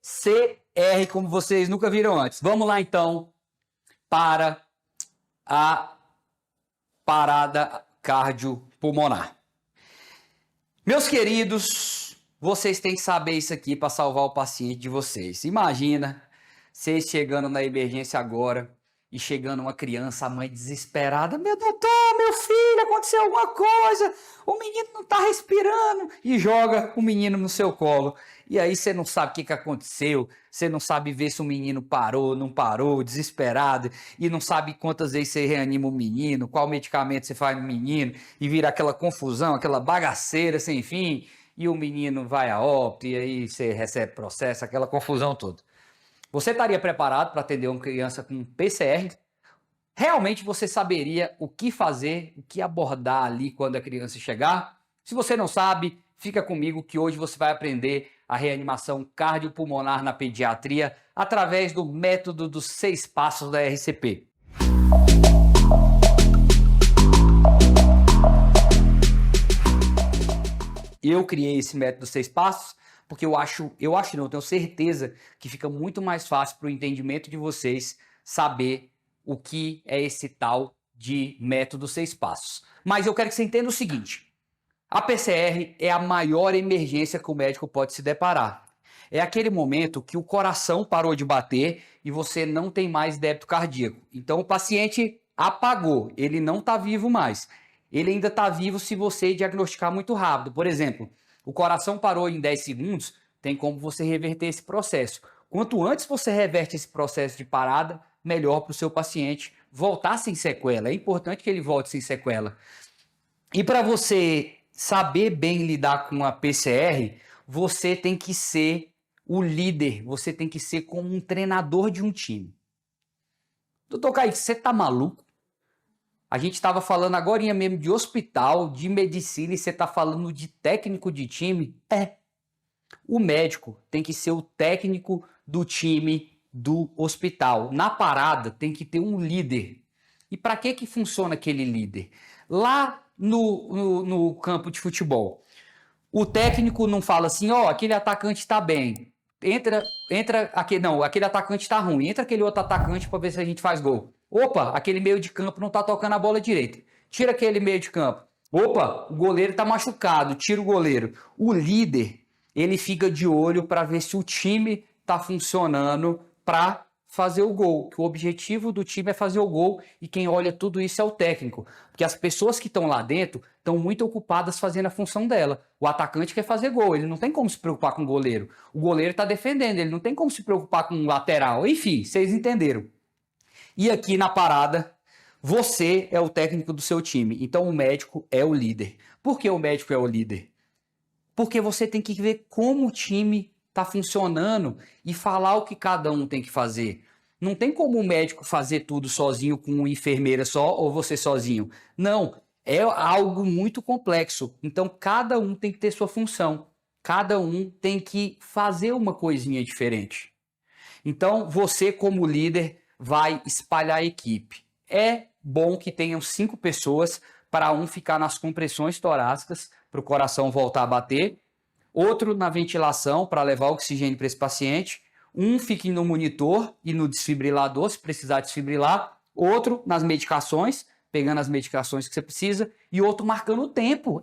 CR, como vocês nunca viram antes. Vamos lá, então, para a parada cardiopulmonar. Meus queridos, vocês têm que saber isso aqui para salvar o paciente de vocês. Imagina vocês chegando na emergência agora e chegando uma criança, a mãe desesperada: meu doutor, meu filho, aconteceu alguma coisa, o menino não está respirando, e joga o menino no seu colo. E aí você não sabe o que aconteceu, você não sabe ver se o menino parou, não parou, desesperado, e não sabe quantas vezes você reanima o menino, qual medicamento você faz no menino, e vira aquela confusão, aquela bagaceira sem fim, e o menino vai a óbito, e aí você recebe processo, aquela confusão toda. Você estaria preparado para atender uma criança com PCR? Realmente você saberia o que fazer, o que abordar ali quando a criança chegar? Se você não sabe, fica comigo que hoje você vai aprender a reanimação cardiopulmonar na pediatria através do método dos 6 passos da RCP. Eu criei esse método dos 6 passos porque eu tenho certeza que fica muito mais fácil para o entendimento de vocês saber o que é esse tal de método 6 passos. Mas eu quero que você entenda o seguinte: a PCR é a maior emergência que o médico pode se deparar. É aquele momento que o coração parou de bater e você não tem mais débito cardíaco. Então o paciente apagou, ele não está vivo mais. Ele ainda está vivo se você diagnosticar muito rápido. Por exemplo, o coração parou em 10 segundos, tem como você reverter esse processo. Quanto antes você reverte esse processo de parada, melhor para o seu paciente voltar sem sequela. É importante que ele volte sem sequela. E para você saber bem lidar com a PCR, você tem que ser o líder, você tem que ser como um treinador de um time. Doutor Kaique, você tá maluco? A gente estava falando agora mesmo de hospital, de medicina, e você está falando de técnico de time? O médico tem que ser o técnico do time do hospital. Na parada tem que ter um líder. E para que funciona aquele líder? Lá no campo de futebol, o técnico não fala assim: ó, aquele atacante está bem, aquele atacante está ruim, entra aquele outro atacante para ver se a gente faz gol. Opa, aquele meio de campo não está tocando a bola direito, tira aquele meio de campo. Opa, o goleiro está machucado, tira o goleiro. O líder, ele fica de olho para ver se o time está funcionando para fazer o gol, que o objetivo do time é fazer o gol, e quem olha tudo isso é o técnico, porque as pessoas que estão lá dentro estão muito ocupadas fazendo a função dela. O atacante quer fazer gol, ele não tem como se preocupar com o goleiro está defendendo, ele não tem como se preocupar com o lateral, enfim, vocês entenderam. E aqui na parada, você é o técnico do seu time, então o médico é o líder. Por que o médico é o líder? Porque você tem que ver como o time está funcionando e falar o que cada um tem que fazer. Não tem como o médico fazer tudo sozinho com uma enfermeira só ou você sozinho. Não, é algo muito complexo. Então cada um tem que ter sua função. Cada um tem que fazer uma coisinha diferente. Então você, como líder, vai espalhar a equipe. É bom que tenham 5 pessoas para um ficar nas compressões torácicas para o coração voltar a bater, outro na ventilação para levar oxigênio para esse paciente, um fique no monitor e no desfibrilador, se precisar desfibrilar, outro nas medicações, pegando as medicações que você precisa, e outro marcando o tempo.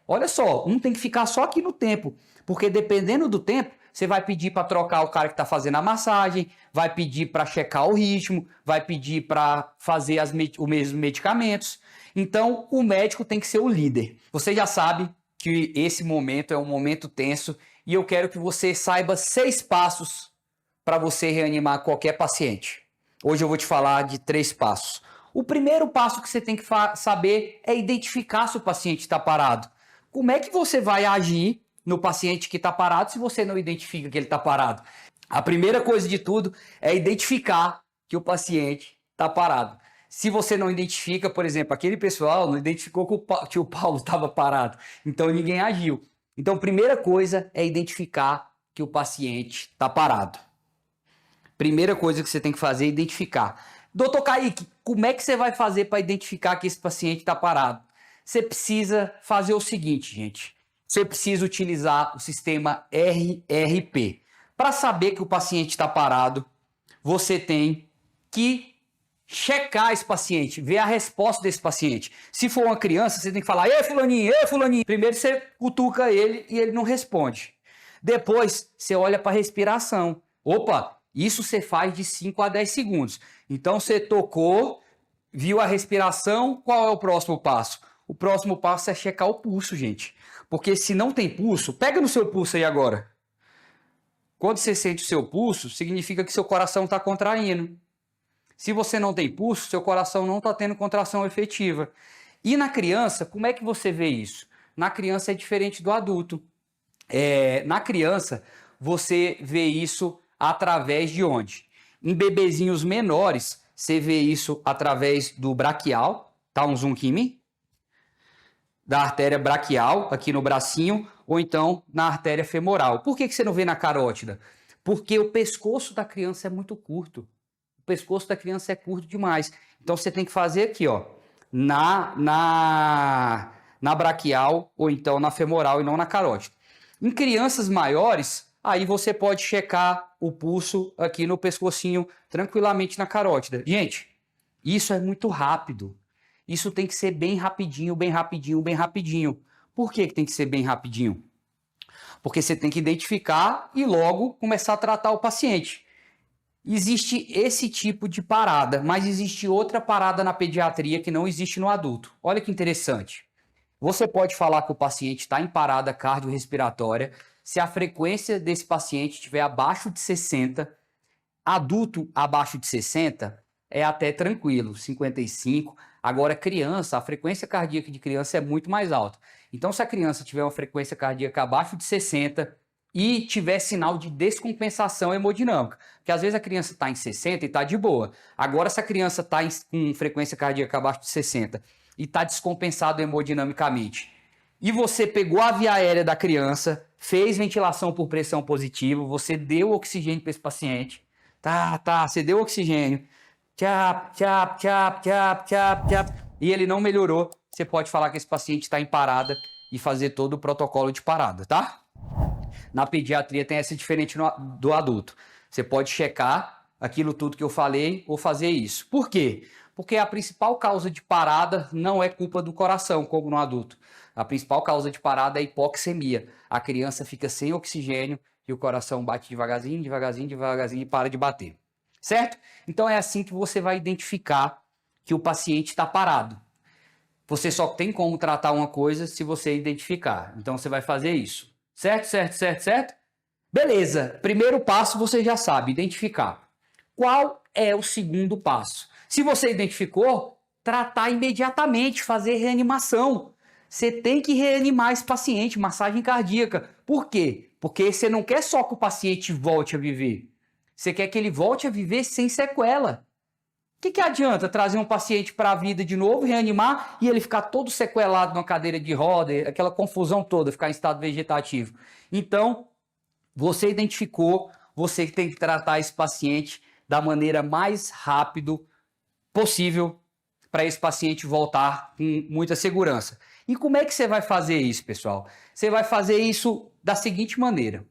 Olha só, um tem que ficar só aqui no tempo, porque dependendo do tempo, você vai pedir para trocar o cara que está fazendo a massagem, vai pedir para checar o ritmo, vai pedir para fazer os mesmos medicamentos. Então, o médico tem que ser o líder. Você já sabe que esse momento é um momento tenso e eu quero que você saiba 6 passos para você reanimar qualquer paciente. Hoje eu vou te falar de 3 passos. O primeiro passo que você tem que saber é identificar se o paciente está parado. Como é que você vai agir no paciente que está parado se você não identifica que ele está parado? A primeira coisa de tudo é identificar que o paciente está parado. Se você não identifica, por exemplo, aquele pessoal não identificou que o Paulo estava parado, então ninguém agiu. Então, primeira coisa é identificar que o paciente está parado. Primeira coisa que você tem que fazer é identificar. Doutor Kaique, como é que você vai fazer para identificar que esse paciente está parado? Você precisa fazer o seguinte, gente. Você precisa utilizar o sistema RRP. Para saber que o paciente está parado, você tem que checar esse paciente, ver a resposta desse paciente. Se for uma criança, você tem que falar, ei fulaninho, ei fulaninho. Primeiro você cutuca ele e ele não responde. Depois você olha para a respiração. Opa, isso você faz de 5 a 10 segundos. Então você tocou, viu a respiração, qual é o próximo passo? O próximo passo é checar o pulso, gente. Porque se não tem pulso, pega no seu pulso aí agora. Quando você sente o seu pulso, significa que seu coração está contraindo. Se você não tem pulso, seu coração não está tendo contração efetiva. E na criança, como é que você vê isso? Na criança é diferente do adulto. Na criança, você vê isso através de onde? Em bebezinhos menores, você vê isso através do braquial. Tá um zoom aqui em mim? Da artéria braquial, aqui no bracinho, ou então na artéria femoral. Por que você não vê na carótida? Porque o pescoço da criança é muito curto. O pescoço da criança é curto demais. Então você tem que fazer aqui, ó, na braquial ou então na femoral e não na carótida. Em crianças maiores, aí você pode checar o pulso aqui no pescocinho tranquilamente na carótida. Gente, isso é muito rápido. Isso tem que ser bem rapidinho, bem rapidinho, bem rapidinho. Por que tem que ser bem rapidinho? Porque você tem que identificar e logo começar a tratar o paciente. Existe esse tipo de parada, mas existe outra parada na pediatria que não existe no adulto. Olha que interessante. Você pode falar que o paciente está em parada cardiorrespiratória se a frequência desse paciente estiver abaixo de 60. Adulto abaixo de 60 é até tranquilo, 55. Agora, criança, a frequência cardíaca de criança é muito mais alta. Então, se a criança tiver uma frequência cardíaca abaixo de 60 e tiver sinal de descompensação hemodinâmica, porque às vezes a criança está em 60 e está de boa. Agora, se a criança está com frequência cardíaca abaixo de 60 e está descompensado hemodinamicamente, e você pegou a via aérea da criança, fez ventilação por pressão positiva, você deu oxigênio para esse paciente, você deu oxigênio, tchap, tchap, tchap, tchap, tchap, tchap, e ele não melhorou, você pode falar que esse paciente está em parada e fazer todo o protocolo de parada, tá? Na pediatria tem essa diferente do adulto. Você pode checar aquilo tudo que eu falei ou fazer isso. Por quê? Porque a principal causa de parada não é culpa do coração, como no adulto. A principal causa de parada é a hipoxemia. A criança fica sem oxigênio e o coração bate devagarzinho, devagarzinho, devagarzinho e para de bater. Certo? Então é assim que você vai identificar que o paciente está parado. Você só tem como tratar uma coisa se você identificar. Então você vai fazer isso. Certo, certo, certo, certo? Beleza. Primeiro passo você já sabe, identificar. Qual é o segundo passo? Se você identificou, tratar imediatamente, fazer reanimação. Você tem que reanimar esse paciente, massagem cardíaca. Por quê? Porque você não quer só que o paciente volte a viver. Você quer que ele volte a viver sem sequela. O que adianta trazer um paciente para a vida de novo, reanimar e ele ficar todo sequelado numa cadeira de roda, aquela confusão toda, ficar em estado vegetativo? Então, você identificou, você tem que tratar esse paciente da maneira mais rápida possível para esse paciente voltar com muita segurança. E como é que você vai fazer isso, pessoal? Você vai fazer isso da seguinte maneira.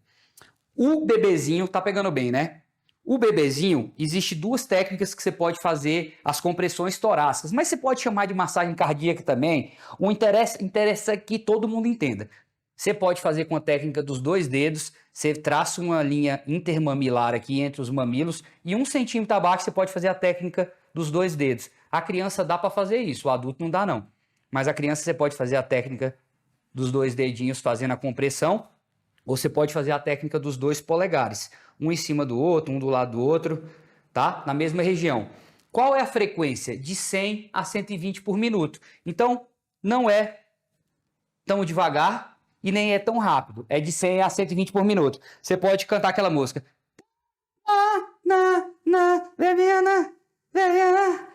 O bebezinho, tá pegando bem, né? O bebezinho, existe duas técnicas que você pode fazer as compressões torácicas, mas você pode chamar de massagem cardíaca também. O interessa que todo mundo entenda. Você pode fazer com a técnica dos 2 dedos, você traça uma linha intermamilar aqui entre os mamilos e 1 centímetro abaixo você pode fazer a técnica dos 2 dedos. A criança dá para fazer isso, o adulto não dá não. Mas a criança você pode fazer a técnica dos 2 dedinhos fazendo a compressão, ou você pode fazer a técnica dos 2 polegares, um em cima do outro, um do lado do outro, tá? Na mesma região. Qual é a frequência? De 100 a 120 por minuto. Então, não é tão devagar e nem é tão rápido. É de 100 a 120 por minuto. Você pode cantar aquela música. Bebiana, bebiana, bebiana,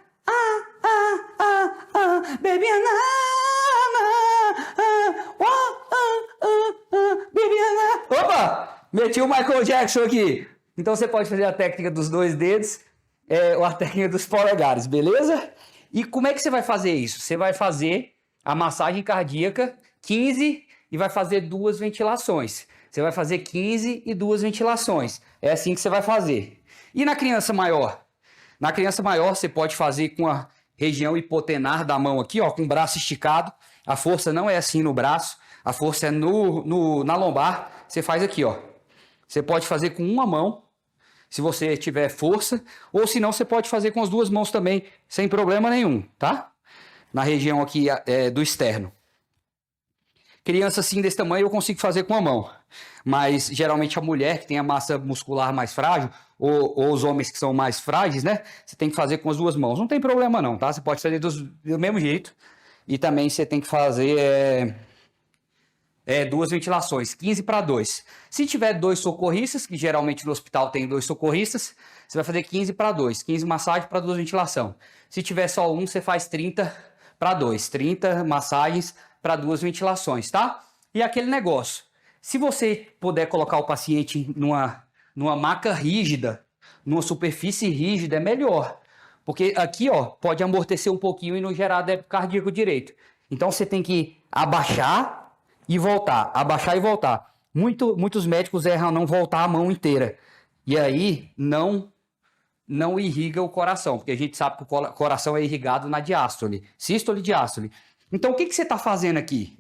bebiana. Opa! Meti o Michael Jackson aqui. Então você pode fazer a técnica dos 2 dedos ou a técnica dos polegares, beleza? E como é que você vai fazer isso? Você vai fazer a massagem cardíaca 15 e vai fazer 2 ventilações. você vai fazer 15 e 2 ventilações. É assim que você vai fazer. E na criança maior? Na criança maior, você pode fazer com a região hipotenar da mão aqui, ó, com o braço esticado. A força não é assim no braço, a força é na lombar. Você faz aqui, ó. Você pode fazer com uma mão, se você tiver força, ou se não, você pode fazer com as duas mãos também, sem problema nenhum, tá? Na região aqui do externo. Criança assim desse tamanho eu consigo fazer com a mão, mas geralmente a mulher que tem a massa muscular mais frágil, ou os homens que são mais frágeis, né? Você tem que fazer com as duas mãos. Não tem problema não, tá? Você pode fazer do mesmo jeito. E também você tem que fazer duas ventilações, 15 para 2. Se tiver 2 socorristas, que geralmente no hospital tem 2 socorristas, você vai fazer 15 para 2, 15 massagens para 2 ventilação. Se tiver só um, você faz 30 para 2, 30 massagens para 2 ventilações, tá? E aquele negócio, se você puder colocar o paciente numa maca rígida, numa superfície rígida, é melhor. Porque aqui, ó, pode amortecer um pouquinho e não gerar débito cardíaco direito. Então você tem que abaixar e voltar, abaixar e voltar. Muitos médicos erram não voltar a mão inteira. E aí não irriga o coração, porque a gente sabe que o coração é irrigado na diástole, sístole e diástole. Então o que você está fazendo aqui?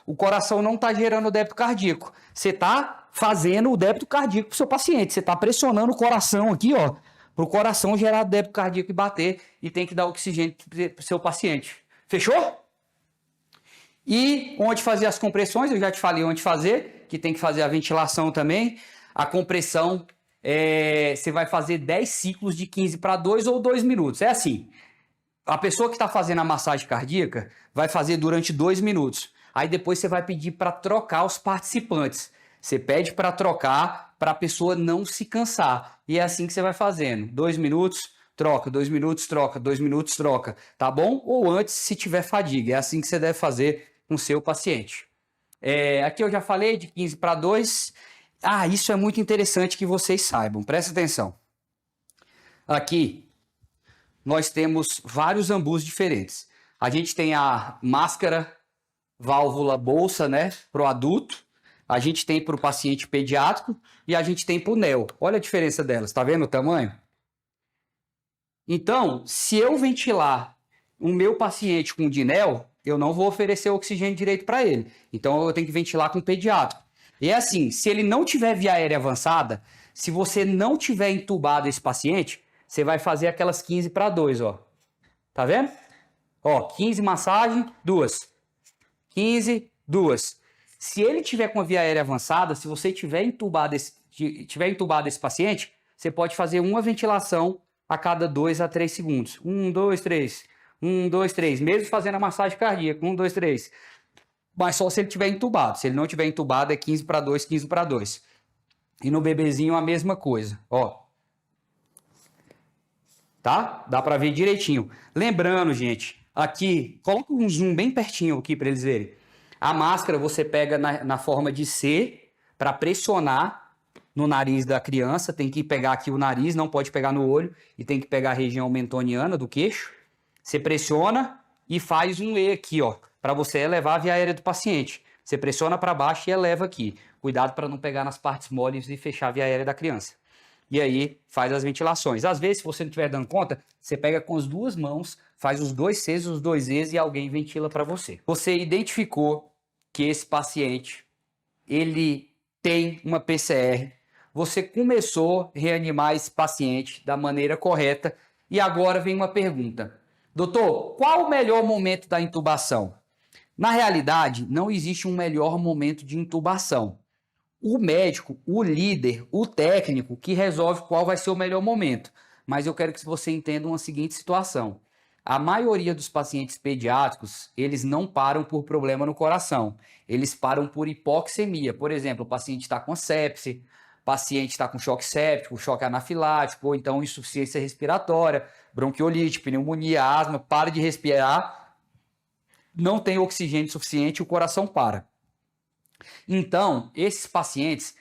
O coração não está gerando débito cardíaco. Você está fazendo o débito cardíaco para o seu paciente. Você está pressionando o coração aqui, ó, para o coração gerar débito cardíaco e bater, e tem que dar oxigênio para o seu paciente. Fechou? E onde fazer as compressões, eu já te falei onde fazer, que tem que fazer a ventilação também. A compressão, você vai fazer 10 ciclos de 15 para 2 ou 2 minutos. É assim, a pessoa que está fazendo a massagem cardíaca vai fazer durante 2 minutos. Aí depois você vai pedir para trocar os participantes. Você pede para trocar para a pessoa não se cansar. E é assim que você vai fazendo. 2 minutos, troca, 2 minutos, troca, 2 minutos, troca. Tá bom? Ou antes, se tiver fadiga. É assim que você deve fazer com o seu paciente. Aqui eu já falei de 15 para 2. Ah, isso é muito interessante que vocês saibam. Presta atenção. Aqui nós temos vários ambus diferentes. A gente tem a máscara válvula bolsa, né, para o adulto. A gente tem para o paciente pediátrico e a gente tem para o neo. Olha a diferença delas, tá vendo o tamanho? Então, se eu ventilar o meu paciente com dinel, eu não vou oferecer oxigênio direito para ele. Então, eu tenho que ventilar com pediátrico. E é assim, se ele não tiver via aérea avançada, se você não tiver entubado esse paciente, você vai fazer aquelas 15 para 2, ó. Tá vendo? Ó, 15 massagem, 2. 15, 2. Se ele tiver com a via aérea avançada, se você tiver entubado esse paciente, você pode fazer uma ventilação a cada 2 a 3 segundos. 1, 2, 3. 1, 2, 3. Mesmo fazendo a massagem cardíaca. 1, 2, 3. Mas só se ele tiver entubado. Se ele não tiver entubado, é 15 para 2, 15 para 2. E no bebezinho a mesma coisa. Ó. Tá? Dá para ver direitinho. Lembrando, gente, aqui, coloca um zoom bem pertinho aqui para eles verem. A máscara você pega na forma de C para pressionar no nariz da criança. Tem que pegar aqui o nariz, não pode pegar no olho. E tem que pegar a região mentoniana do queixo. Você pressiona e faz um E aqui, ó, para você elevar a via aérea do paciente. Você pressiona para baixo e eleva aqui. Cuidado para não pegar nas partes moles e fechar a via aérea da criança. E aí faz as ventilações. Às vezes, se você não estiver dando conta, você pega com as duas mãos, faz os 2 Cs, os 2 Es e alguém ventila para você. Você identificou que esse paciente, ele tem uma PCR. Você começou a reanimar esse paciente da maneira correta. E agora vem uma pergunta. Doutor, qual o melhor momento da intubação? Na realidade, não existe um melhor momento de intubação. O médico, o líder, o técnico que resolve qual vai ser o melhor momento. Mas eu quero que você entenda uma seguinte situação. A maioria dos pacientes pediátricos, eles não param por problema no coração. Eles param por hipoxemia. Por exemplo, o paciente está com sepse, o paciente está com choque séptico, choque anafilático, ou então insuficiência respiratória, bronquiolite, pneumonia, asma, para de respirar, não tem oxigênio suficiente e o coração para. Então, esses pacientes,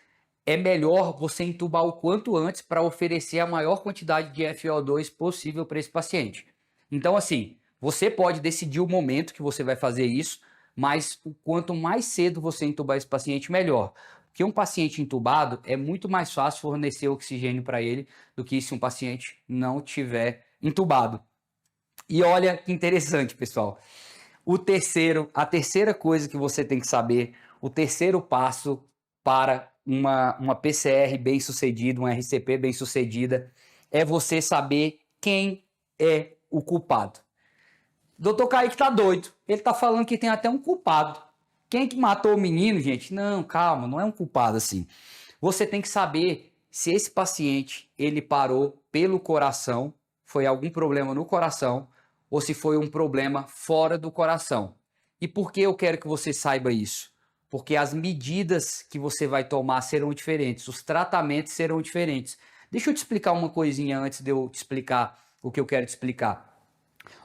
é melhor você entubar o quanto antes para oferecer a maior quantidade de FiO2 possível para esse paciente. Então, assim, você pode decidir o momento que você vai fazer isso, mas o quanto mais cedo você entubar esse paciente, melhor. Porque um paciente entubado é muito mais fácil fornecer oxigênio para ele do que se um paciente não tiver entubado. E olha que interessante, pessoal. A terceira coisa que você tem que saber, o terceiro passo para uma PCR bem sucedida, uma RCP bem sucedida, é você saber quem é o culpado. Doutor Kaique tá doido. Ele tá falando que tem até um culpado. Quem que matou o menino, gente? Não, calma, não é um culpado assim. Você tem que saber se esse paciente ele parou pelo coração, foi algum problema no coração, ou se foi um problema fora do coração. E por que eu quero que você saiba isso? Porque as medidas que você vai tomar serão diferentes, os tratamentos serão diferentes. Deixa eu te explicar uma coisinha antes de eu te explicar o que eu quero te explicar.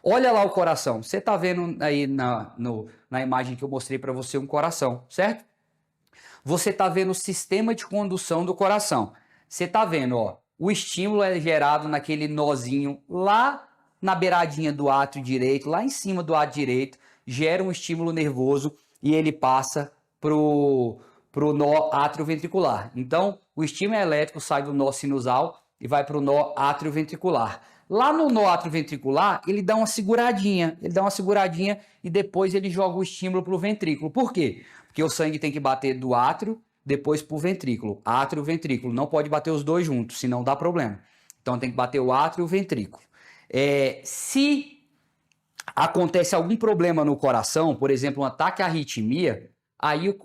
Olha lá o coração. Você está vendo aí na imagem que eu mostrei para você um coração, certo? Você está vendo o sistema de condução do coração. Você está vendo, ó, o estímulo é gerado naquele nozinho lá na beiradinha do átrio direito, lá em cima do átrio direito, gera um estímulo nervoso e ele passa pro nó atrioventricular. Então, o estímulo elétrico sai do nó sinusal e vai para o nó atrioventricular. Lá no nó atrioventricular, ele dá uma seguradinha, e depois ele joga o estímulo para o ventrículo. Por quê? Porque o sangue tem que bater do átrio, depois para o ventrículo. Átrio e ventrículo. Não pode bater os dois juntos, senão dá problema. Então tem que bater o átrio e o ventrículo. Se acontece algum problema no coração, por exemplo, um ataque à arritmia, aí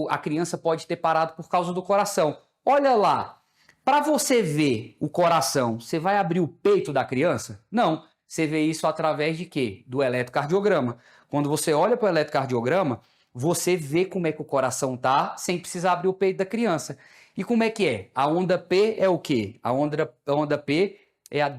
a criança pode ter parado por causa do coração. Olha lá, para você ver o coração, você vai abrir o peito da criança? Não, você vê isso através de quê? Do eletrocardiograma. Quando você olha para o eletrocardiograma, você vê como é que o coração tá sem precisar abrir o peito da criança. E como é que é? A onda P é o quê? A onda P é a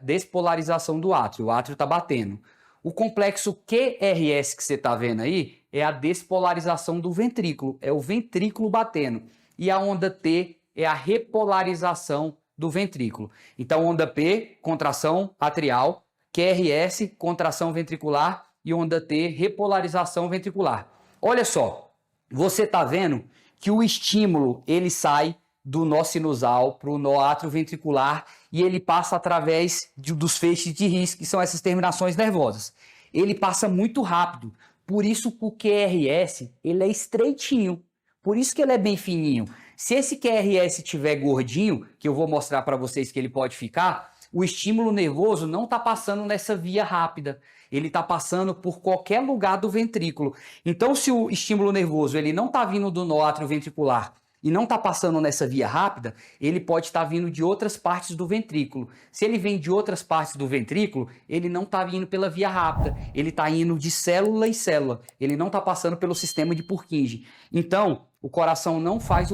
despolarização do átrio. O átrio está batendo. O complexo QRS que você está vendo aí é a despolarização do ventrículo. É o ventrículo batendo. E a onda T é a repolarização do ventrículo. Então, onda P, contração atrial, QRS, contração ventricular e onda T, repolarização ventricular. Olha só, você está vendo que o estímulo ele sai do nó sinusal para o nó atrioventricular e ele passa através dos feixes de His, que são essas terminações nervosas. Ele passa muito rápido, por isso o QRS ele é estreitinho, por isso que ele é bem fininho. Se esse QRS estiver gordinho, que eu vou mostrar para vocês que ele pode ficar, o estímulo nervoso não está passando nessa via rápida, ele está passando por qualquer lugar do ventrículo. Então, se o estímulo nervoso ele não está vindo do nó atrioventricular e não está passando nessa via rápida, ele pode estar vindo de outras partes do ventrículo. Se ele vem de outras partes do ventrículo, ele não está vindo pela via rápida, ele está indo de célula em célula, ele não está passando pelo sistema de Purkinje. Então, o coração não faz